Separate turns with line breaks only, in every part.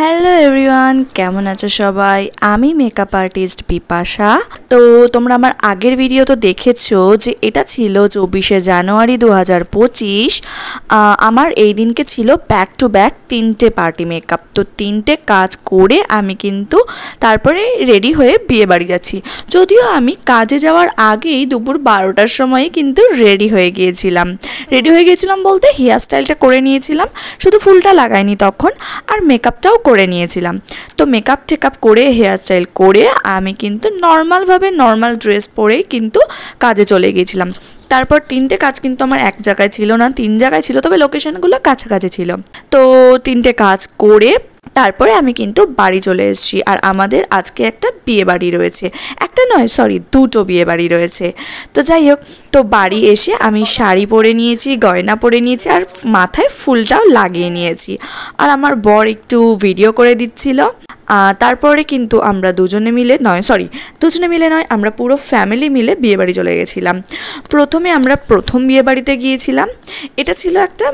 Hello everyone, কেমন আছো সবাই? আমি মেকআপ আর্টিস্ট বিপাশা। তো তোমরা আমার আগের ভিডিও তো দেখেছো যে এটা ছিল 24শে জানুয়ারি 2025। আমার এই দিনকে ছিল ব্যাক টু ব্যাক 3টে পার্টি মেকআপ। তো 3টে কাজ করে আমি কিন্তু তারপরে রেডি হয়ে বিয়ে বাড়ি যাচ্ছি। যদিও আমি কাজে যাওয়ার আগেই দুপুর 12টার সময় কিন্তু রেডি হয়ে গিয়েছিলাম বলতে হেয়ার স্টাইলটা করে নিয়েছিলাম, শুধু ফুলটা লাগাইনি তখন, আর মেকআপটাও করে নিয়েছিলাম। তো মেকআপ টেকআপ করে হেয়ার স্টাইল করে আমি কিন্তু নর্মাল ড্রেস পরেই কিন্তু কাজে চলে গিয়েছিলাম। তারপর 3টে কাজ কিন্তু আমার এক জায়গায় ছিল না, 3 জায়গায় ছিল, তবে লোকেশনগুলো কাছাকাছি ছিল। তো 3টে কাজ করে তারপরে আমি কিন্তু বাড়ি চলে এসেছি। আর আমাদের আজকে একটা বিয়ে বাড়ি রয়েছে, একটা নয় সরি 2টো বিয়ে বাড়ি রয়েছে। তো যাই হোক, তো বাড়ি এসে আমি শাড়ি পরে নিয়েছি, গয়না পরে নিয়েছি, আর মাথায় ফুলটাও লাগিয়ে নিয়েছি। আর আমার বর একটু ভিডিও করে দিচ্ছিল। তারপরে কিন্তু আমরা দুজনে মিলে নয়, আমরা পুরো ফ্যামিলি মিলে বিয়েবাড়ি চলে গেছিলাম। প্রথমে আমরা প্রথম বিয়েবাড়িতে গিয়েছিলাম, এটা ছিল একটা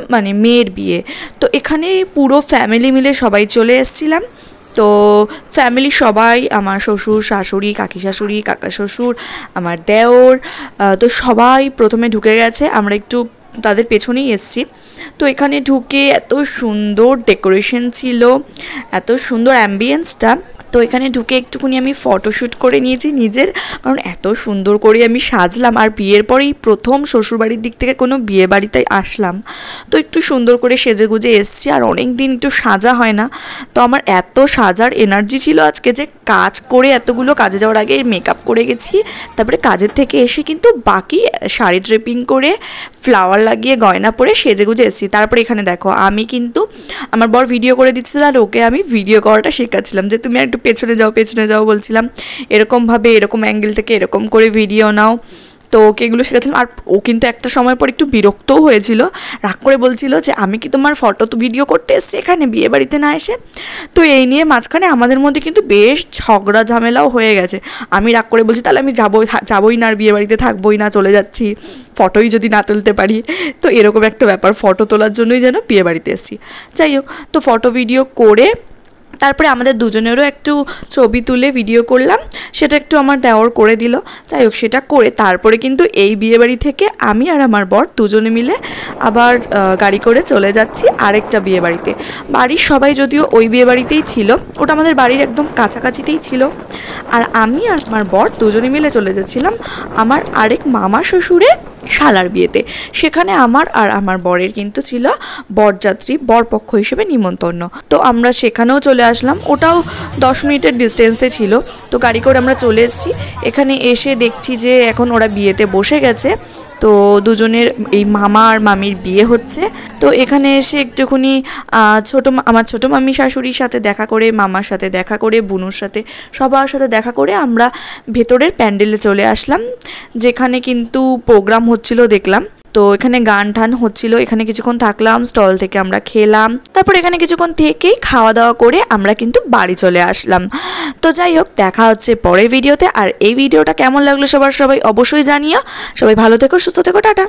মেয়ের বিয়ে। তো এখানে পুরো ফ্যামিলি মিলে সবাই চলে এসেছিলাম। তো ফ্যামিলি সবাই, আমার শ্বশুর শাশুড়ি, কাকি শাশুড়ি, কাকা শ্বশুর, আমার দেওর, তো সবাই প্রথমে ঢুকে গেছে, আমরা একটু তাদের পেছনেই এসেছি। তো এখানে ঢুকে এত সুন্দর ডেকোরেশন ছিল, এত সুন্দর অ্যাম্বিয়েন্সটা। তো এখানে ঢুকে একটুখানি আমি ফটোশ্যুট করে নিয়েছি নিজের, কারণ এত সুন্দর করে আমি সাজলাম। আর বিয়ের পরেই প্রথম শ্বশুরবাড়ির দিক থেকে কোনো বিয়ে বাড়িতে আসলাম, তো একটু সুন্দর করে সেজে গুজে এসছি। আর অনেক দিন একটু সাজা হয় না, তো আমার এত সাজার এনার্জি ছিল আজকে যে কাজ করে এতগুলো কাজে যাওয়ার আগে মেকআপ করে গেছি। তারপরে কাজের থেকে এসে কিন্তু বাকি শাড়ি ড্রেপিং করে ফ্লাওয়ার লাগিয়ে গয়না পরে সেজে গুজে এসেছি। তারপরে এখানে দেখো, আমি কিন্তু আমার বর ভিডিও করে দিচ্ছিল, আর ওকে আমি ভিডিও করাটা শেখাচ্ছিলাম যে তুমি একটু পেছনে যাও বলছিলাম, এরকমভাবে এরকম অ্যাঙ্গেল থেকে এরকম করে ভিডিও নাও। তো ওকে এগুলো শেখাচ্ছিলাম। আর ও কিন্তু একটা সময় পর একটু বিরক্তও হয়েছিল, রাগ করে বলছিল যে আমি কি তোমার ফটো তো ভিডিও করতে এসেছি এখানে বিয়ে বাড়িতে না এসে। তো এই নিয়ে মাঝখানে আমাদের মধ্যে কিন্তু বেশ ঝগড়া ঝামেলাও হয়ে গেছে। আমি রাগ করে বলছি তাহলে আমি যাবোই না, আর বিয়ে বাড়িতে থাকবোই না, চলে যাচ্ছি, ফটোই যদি না তুলতে পারি। তো এরকম একটা ব্যাপার, ফটো তোলার জন্যই যেন বিয়ে বাড়িতে এসেছি। যাই হোক, তো ফটো ভিডিও করে তারপরে আমাদের দুজনেরও একটু ছবি তুলে ভিডিও করলাম, সেটা একটু আমার দেওর করে দিল। যাই হোক, সেটা করে তারপরে কিন্তু এই বিয়েবাড়ি থেকে আমি আর আমার বর দুজনে মিলে আবার গাড়ি করে চলে যাচ্ছি আরেকটা বিয়েবাড়িতে। বাড়ির সবাই যদিও ওই বিয়েবাড়িতেই ছিল, ওটা আমাদের বাড়ির একদম কাছাকাছিতেই ছিল। আর আমি আর আমার বর দুজনে মিলে চলে যাচ্ছিলাম আমার আরেক মামা শ্বশুরের শালার বিয়েতে। সেখানে আমার আর আমার বরের কিন্তু ছিল বরযাত্রী, বরপক্ষ হিসেবে নিমন্ত্রণ। তো আমরা সেখানেও চলে আসলাম, ওটাও 10 মিনিটের ডিস্টেন্সে ছিল। তো গাড়ি করে আমরা চলে এসেছি। এখানে এসে দেখছি যে এখন ওরা বিয়েতে বসে গেছে। তো দুজনের এই মামা আর মামির বিয়ে হচ্ছে। তো এখানে এসে একটুখানি আমার ছোটো মামি শাশুড়ির সাথে দেখা করে, মামার সাথে দেখা করে, বুনুর সাথে, সবার সাথে দেখা করে আমরা ভেতরের প্যান্ডেলে চলে আসলাম, যেখানে কিন্তু প্রোগ্রাম হচ্ছিল দেখলাম। তো এখানে গান টান হচ্ছিল, এখানে কিছুক্ষণ থাকলাম, স্টল থেকে আমরা খেলাম। তারপর এখানে কিছুক্ষণ থেকেই খাওয়া দাওয়া করে আমরা কিন্তু বাড়ি চলে আসলাম। তো যাই হোক, দেখা হচ্ছে পরের ভিডিওতে। আর এই ভিডিওটা কেমন লাগলো সবাই অবশ্যই জানিও। সবাই ভালো থেকো, সুস্থ থেকো, টাটা।